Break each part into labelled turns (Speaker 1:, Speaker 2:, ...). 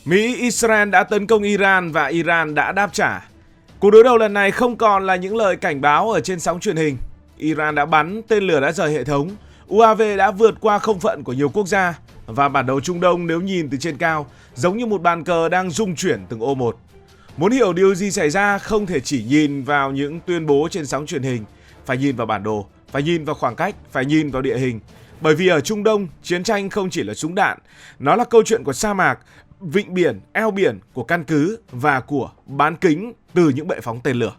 Speaker 1: Mỹ, Israel đã tấn công Iran và Iran đã đáp trả. Cuộc đối đầu lần này không còn là những lời cảnh báo ở trên sóng truyền hình. Iran đã bắn, tên lửa đã rời hệ thống, UAV đã vượt qua không phận của nhiều quốc gia. Và bản đồ Trung Đông nếu nhìn từ trên cao giống như một bàn cờ đang rung chuyển từng ô một. Muốn hiểu điều gì xảy ra không thể chỉ nhìn vào những tuyên bố trên sóng truyền hình, phải nhìn vào bản đồ, phải nhìn vào khoảng cách, phải nhìn vào địa hình. Bởi vì ở Trung Đông, chiến tranh không chỉ là súng đạn, nó là câu chuyện của sa mạc, vịnh biển, eo biển, của căn cứ và của bán kính từ những bệ phóng tên lửa.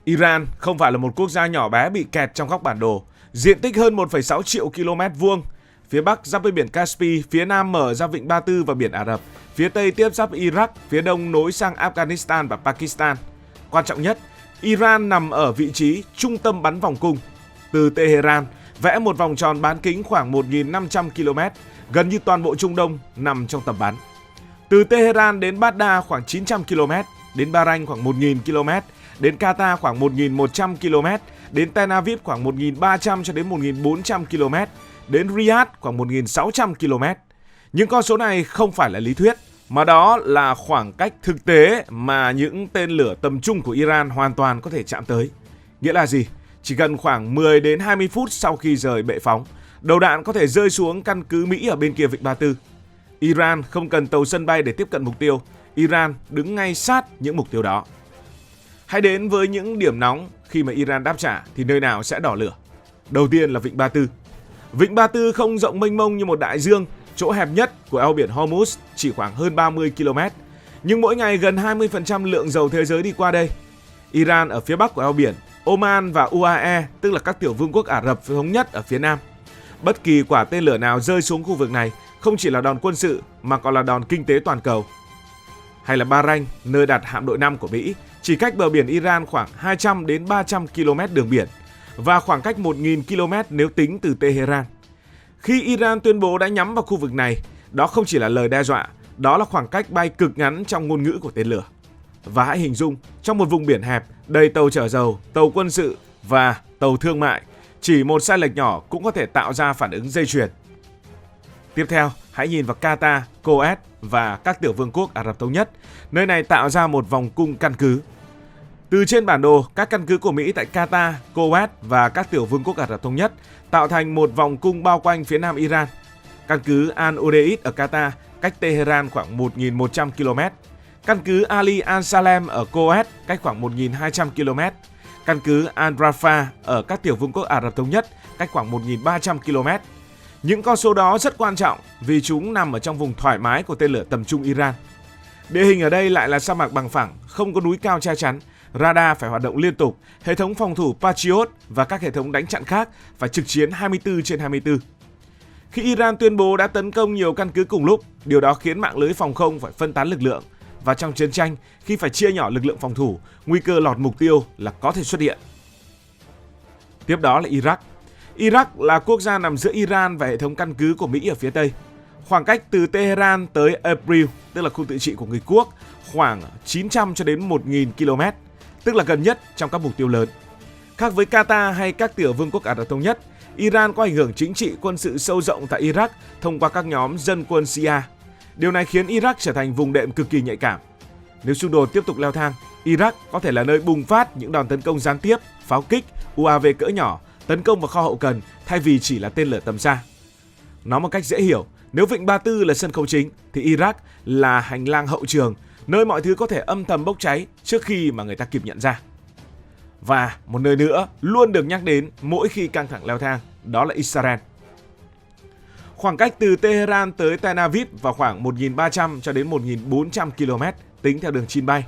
Speaker 1: Iran không phải là một quốc gia nhỏ bé bị kẹt trong góc bản đồ, diện tích hơn 1,6 triệu km vuông. Phía Bắc giáp với biển Caspi, phía Nam mở ra vịnh Ba Tư và biển Ả Rập, phía Tây tiếp giáp Iraq, phía Đông nối sang Afghanistan và Pakistan. Quan trọng nhất, Iran nằm ở vị trí trung tâm bắn vòng cung. Từ Tehran, vẽ một vòng tròn bán kính khoảng 1.500 km, gần như toàn bộ Trung Đông nằm trong tầm bắn. Từ Tehran đến Baghdad khoảng 900 km, đến Bahrain khoảng 1.000 km, đến Qatar khoảng 1.100 km, đến Tel Aviv khoảng 1.300 cho đến 1.400 km, đến Riyadh khoảng 1.600 km. Những con số này không phải là lý thuyết, mà đó là khoảng cách thực tế mà những tên lửa tầm trung của Iran hoàn toàn có thể chạm tới. Nghĩa là gì? Chỉ cần khoảng 10 đến 20 phút sau khi rời bệ phóng, đầu đạn có thể rơi xuống căn cứ Mỹ ở bên kia vịnh Ba Tư. Iran không cần tàu sân bay để tiếp cận mục tiêu, Iran đứng ngay sát những mục tiêu đó. Hãy đến với những điểm nóng khi mà Iran đáp trả thì nơi nào sẽ đỏ lửa. Đầu tiên là vịnh Ba Tư. Vịnh Ba Tư không rộng mênh mông như một đại dương, chỗ hẹp nhất của eo biển Hormuz chỉ khoảng hơn 30 km. Nhưng mỗi ngày gần 20% lượng dầu thế giới đi qua đây. Iran ở phía bắc của eo biển, Oman và UAE, tức là các tiểu vương quốc Ả Rập thống nhất ở phía nam. Bất kỳ quả tên lửa nào rơi xuống khu vực này không chỉ là đòn quân sự mà còn là đòn kinh tế toàn cầu. Hay là Bahrain, nơi đặt hạm đội 5 của Mỹ, chỉ cách bờ biển Iran khoảng 200 đến 300 km đường biển và khoảng cách 1.000 km nếu tính từ Tehran. Khi Iran tuyên bố đã nhắm vào khu vực này, đó không chỉ là lời đe dọa, đó là khoảng cách bay cực ngắn trong ngôn ngữ của tên lửa. Và hãy hình dung, trong một vùng biển hẹp, đầy tàu chở dầu, tàu quân sự và tàu thương mại, chỉ một sai lệch nhỏ cũng có thể tạo ra phản ứng dây chuyền. Tiếp theo, hãy nhìn vào Qatar, Kuwait và các tiểu vương quốc Ả Rập Thống Nhất. Nơi này tạo ra một vòng cung căn cứ. Từ trên bản đồ, các căn cứ của Mỹ tại Qatar, Kuwait và các tiểu vương quốc Ả Rập Thống Nhất tạo thành một vòng cung bao quanh phía nam Iran. Căn cứ Al Udeid ở Qatar cách Tehran khoảng 1.100 km. Căn cứ Ali Al-Salem ở Kuwait cách khoảng 1.200 km. Căn cứ Al Rafah ở các tiểu vương quốc Ả Rập Thống Nhất cách khoảng 1.300 km. Những con số đó rất quan trọng vì chúng nằm ở trong vùng thoải mái của tên lửa tầm trung Iran. Địa hình ở đây lại là sa mạc bằng phẳng, không có núi cao che chắn, radar phải hoạt động liên tục, hệ thống phòng thủ Patriot và các hệ thống đánh chặn khác phải trực chiến 24/24. Khi Iran tuyên bố đã tấn công nhiều căn cứ cùng lúc, điều đó khiến mạng lưới phòng không phải phân tán lực lượng. Và trong chiến tranh, khi phải chia nhỏ lực lượng phòng thủ, nguy cơ lọt mục tiêu là có thể xuất hiện. Tiếp đó là Iraq. Iraq là quốc gia nằm giữa Iran và hệ thống căn cứ của Mỹ ở phía Tây. Khoảng cách từ Tehran tới Erbil, tức là khu tự trị của người Quốc, khoảng 900 cho đến 1.000 km, tức là gần nhất trong các mục tiêu lớn. Khác với Qatar hay các tiểu vương quốc Ả Rập Thống Nhất, Iran có ảnh hưởng chính trị quân sự sâu rộng tại Iraq thông qua các nhóm dân quân Shia. Điều này khiến Iraq trở thành vùng đệm cực kỳ nhạy cảm. Nếu xung đột tiếp tục leo thang, Iraq có thể là nơi bùng phát những đòn tấn công gián tiếp, pháo kích, UAV cỡ nhỏ, tấn công vào kho hậu cần thay vì chỉ là tên lửa tầm xa. Nói một cách dễ hiểu, nếu vịnh Ba Tư là sân khấu chính thì Iraq là hành lang hậu trường, nơi mọi thứ có thể âm thầm bốc cháy trước khi mà người ta kịp nhận ra. Và một nơi nữa luôn được nhắc đến mỗi khi căng thẳng leo thang, đó là Israel. Khoảng cách từ Tehran tới Tel Aviv vào khoảng 1.300 cho đến 1.400 km tính theo đường chim bay.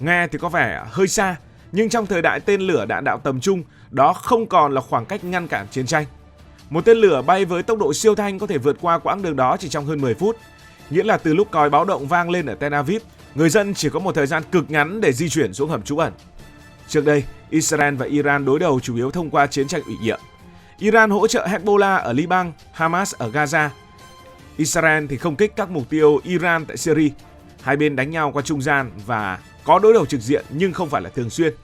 Speaker 1: Nghe thì có vẻ hơi xa, nhưng trong thời đại tên lửa đạn đạo tầm trung, đó không còn là khoảng cách ngăn cản chiến tranh. Một tên lửa bay với tốc độ siêu thanh có thể vượt qua quãng đường đó chỉ trong hơn 10 phút. Nghĩa là từ lúc còi báo động vang lên ở Tel Aviv, người dân chỉ có một thời gian cực ngắn để di chuyển xuống hầm trú ẩn. Trước đây, Israel và Iran đối đầu chủ yếu thông qua chiến tranh ủy nhiệm. Iran hỗ trợ Hezbollah ở Liban, Hamas ở Gaza. Israel thì không kích các mục tiêu Iran tại Syria. Hai bên đánh nhau qua trung gian và có đối đầu trực diện nhưng không phải là thường xuyên.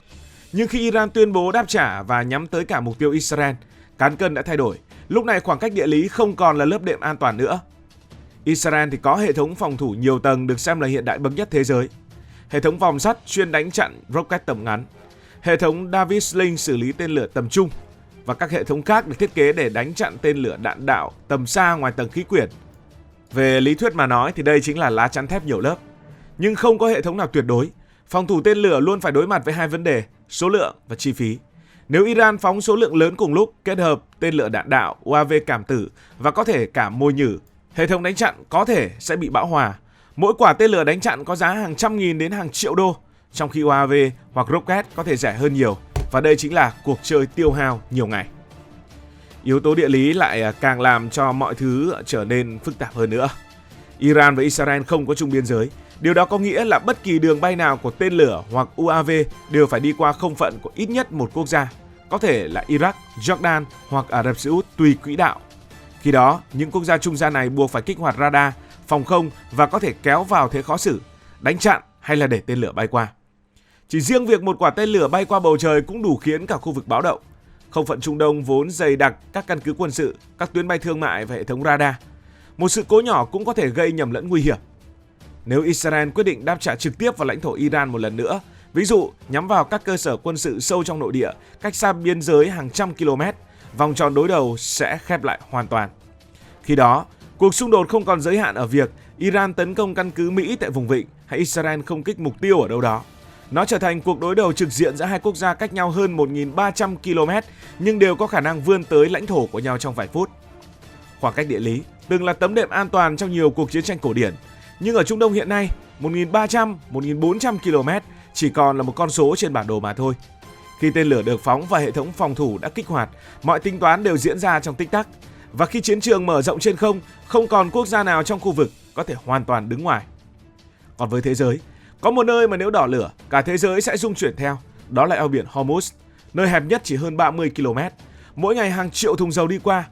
Speaker 1: Nhưng khi Iran tuyên bố đáp trả và nhắm tới cả mục tiêu Israel, cán cân đã thay đổi. Lúc này khoảng cách địa lý không còn là lớp đệm an toàn nữa. Israel thì có hệ thống phòng thủ nhiều tầng được xem là hiện đại bậc nhất thế giới. Hệ thống vòm sắt chuyên đánh chặn rocket tầm ngắn, hệ thống David Sling xử lý tên lửa tầm trung và các hệ thống khác được thiết kế để đánh chặn tên lửa đạn đạo tầm xa ngoài tầng khí quyển. Về lý thuyết mà nói thì đây chính là lá chắn thép nhiều lớp. Nhưng không có hệ thống nào tuyệt đối. Phòng thủ tên lửa luôn phải đối mặt với hai vấn đề, số lượng và chi phí. Nếu Iran phóng số lượng lớn cùng lúc, kết hợp tên lửa đạn đạo, UAV cảm tử và có thể cả mồi nhử, hệ thống đánh chặn có thể sẽ bị bão hòa. Mỗi quả tên lửa đánh chặn có giá hàng trăm nghìn đến hàng triệu đô, trong khi UAV hoặc rocket có thể rẻ hơn nhiều. Và đây chính là cuộc chơi tiêu hao nhiều ngày. Yếu tố địa lý lại càng làm cho mọi thứ trở nên phức tạp hơn nữa. Iran và Israel không có chung biên giới. Điều đó có nghĩa là bất kỳ đường bay nào của tên lửa hoặc UAV đều phải đi qua không phận của ít nhất một quốc gia, có thể là Iraq, Jordan hoặc Ả Rập Xê Út tùy quỹ đạo. Khi đó, những quốc gia trung gian này buộc phải kích hoạt radar, phòng không và có thể kéo vào thế khó xử, đánh chặn hay là để tên lửa bay qua. Chỉ riêng việc một quả tên lửa bay qua bầu trời cũng đủ khiến cả khu vực báo động. Không phận Trung Đông vốn dày đặc các căn cứ quân sự, các tuyến bay thương mại và hệ thống radar. Một sự cố nhỏ cũng có thể gây nhầm lẫn nguy hiểm. Nếu Israel quyết định đáp trả trực tiếp vào lãnh thổ Iran một lần nữa, ví dụ nhắm vào các cơ sở quân sự sâu trong nội địa, cách xa biên giới hàng trăm km, vòng tròn đối đầu sẽ khép lại hoàn toàn. Khi đó, cuộc xung đột không còn giới hạn ở việc Iran tấn công căn cứ Mỹ tại vùng vịnh hay Israel không kích mục tiêu ở đâu đó. Nó trở thành cuộc đối đầu trực diện giữa hai quốc gia cách nhau hơn 1.300 km nhưng đều có khả năng vươn tới lãnh thổ của nhau trong vài phút. Khoảng cách địa lý từng là tấm đệm an toàn trong nhiều cuộc chiến tranh cổ điển, nhưng ở Trung Đông hiện nay, 1.300, 1.400 km chỉ còn là một con số trên bản đồ mà thôi. Khi tên lửa được phóng và hệ thống phòng thủ đã kích hoạt, mọi tính toán đều diễn ra trong tích tắc. Và khi chiến trường mở rộng trên không, không còn quốc gia nào trong khu vực có thể hoàn toàn đứng ngoài. Còn với thế giới, có một nơi mà nếu đỏ lửa, cả thế giới sẽ rung chuyển theo, đó là eo biển Hormuz, nơi hẹp nhất chỉ hơn 30 km. Mỗi ngày hàng triệu thùng dầu đi qua.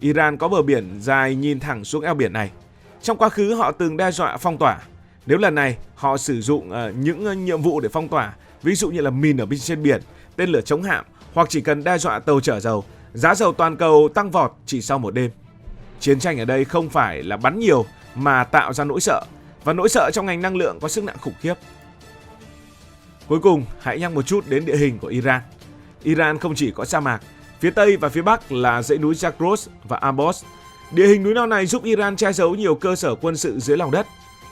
Speaker 1: Iran có bờ biển dài nhìn thẳng xuống eo biển này. Trong quá khứ họ từng đe dọa phong tỏa. Nếu lần này họ sử dụng những nhiệm vụ để phong tỏa, ví dụ như là mìn ở bên trên biển, tên lửa chống hạm hoặc chỉ cần đe dọa tàu chở dầu, giá dầu toàn cầu tăng vọt chỉ sau một đêm. Chiến tranh ở đây không phải là bắn nhiều mà tạo ra nỗi sợ, và nỗi sợ trong ngành năng lượng có sức nặng khủng khiếp. Cuối cùng, hãy nhắc một chút đến địa hình của Iran. Iran không chỉ có sa mạc, phía Tây và phía Bắc là dãy núi Zagros và Ambos. Địa hình núi non này giúp Iran che giấu nhiều cơ sở quân sự dưới lòng đất.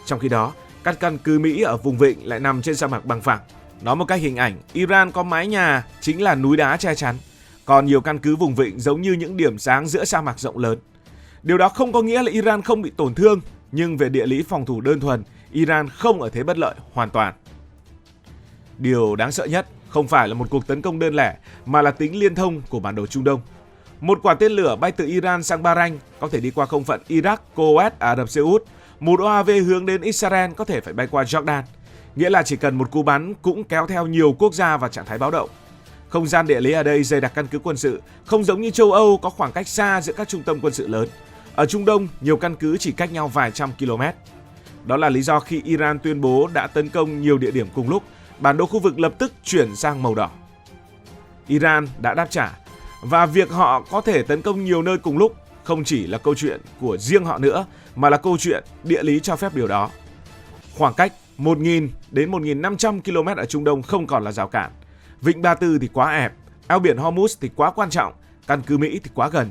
Speaker 1: Trong khi đó, các căn cứ Mỹ ở vùng vịnh lại nằm trên sa mạc bằng phẳng. Nói một cách hình ảnh, Iran có mái nhà chính là núi đá che chắn. Còn nhiều căn cứ vùng vịnh giống như những điểm sáng giữa sa mạc rộng lớn. Điều đó không có nghĩa là Iran không bị tổn thương, nhưng về địa lý phòng thủ đơn thuần, Iran không ở thế bất lợi hoàn toàn. Điều đáng sợ nhất không phải là một cuộc tấn công đơn lẻ, mà là tính liên thông của bản đồ Trung Đông. Một quả tên lửa bay từ Iran sang Bahrain có thể đi qua không phận Iraq, Kuwait, Ả Rập Xê Út. Một UAV hướng đến Israel có thể phải bay qua Jordan. Nghĩa là chỉ cần một cú bắn cũng kéo theo nhiều quốc gia vào trạng thái báo động. Không gian địa lý ở đây dày đặc căn cứ quân sự, không giống như châu Âu có khoảng cách xa giữa các trung tâm quân sự lớn. Ở Trung Đông, nhiều căn cứ chỉ cách nhau vài trăm km. Đó là lý do khi Iran tuyên bố đã tấn công nhiều địa điểm cùng lúc, bản đồ khu vực lập tức chuyển sang màu đỏ. Iran đã đáp trả, và việc họ có thể tấn công nhiều nơi cùng lúc không chỉ là câu chuyện của riêng họ nữa, mà là câu chuyện địa lý cho phép điều đó. Khoảng cách 1.000 đến 1.500 km ở Trung Đông không còn là rào cản. Vịnh Ba Tư thì quá ẹp, eo biển Hormuz thì quá quan trọng, căn cứ Mỹ thì quá gần.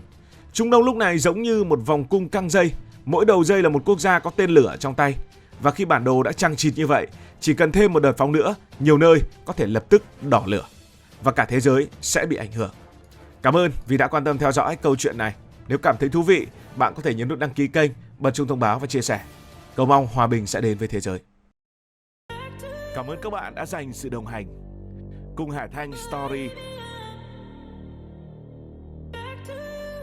Speaker 1: Trung Đông lúc này giống như một vòng cung căng dây, mỗi đầu dây là một quốc gia có tên lửa trong tay. Và khi bản đồ đã chằng chịt như vậy, chỉ cần thêm một đợt phóng nữa, nhiều nơi có thể lập tức đỏ lửa. Và cả thế giới sẽ bị ảnh hưởng. Cảm ơn vì đã quan tâm theo dõi câu chuyện này. Nếu cảm thấy thú vị, bạn có thể nhấn nút đăng ký kênh, bật chuông thông báo và chia sẻ. Cầu mong hòa bình sẽ đến với thế giới. Cảm ơn các bạn đã dành sự đồng hành cùng Hải Thanh Story.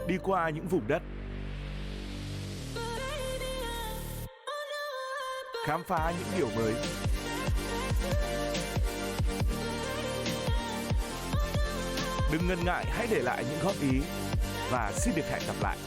Speaker 1: Đi qua những vùng đất, khám phá những điều mới. Đừng ngần ngại, hãy để lại những góp ý và xin được hẹn gặp lại.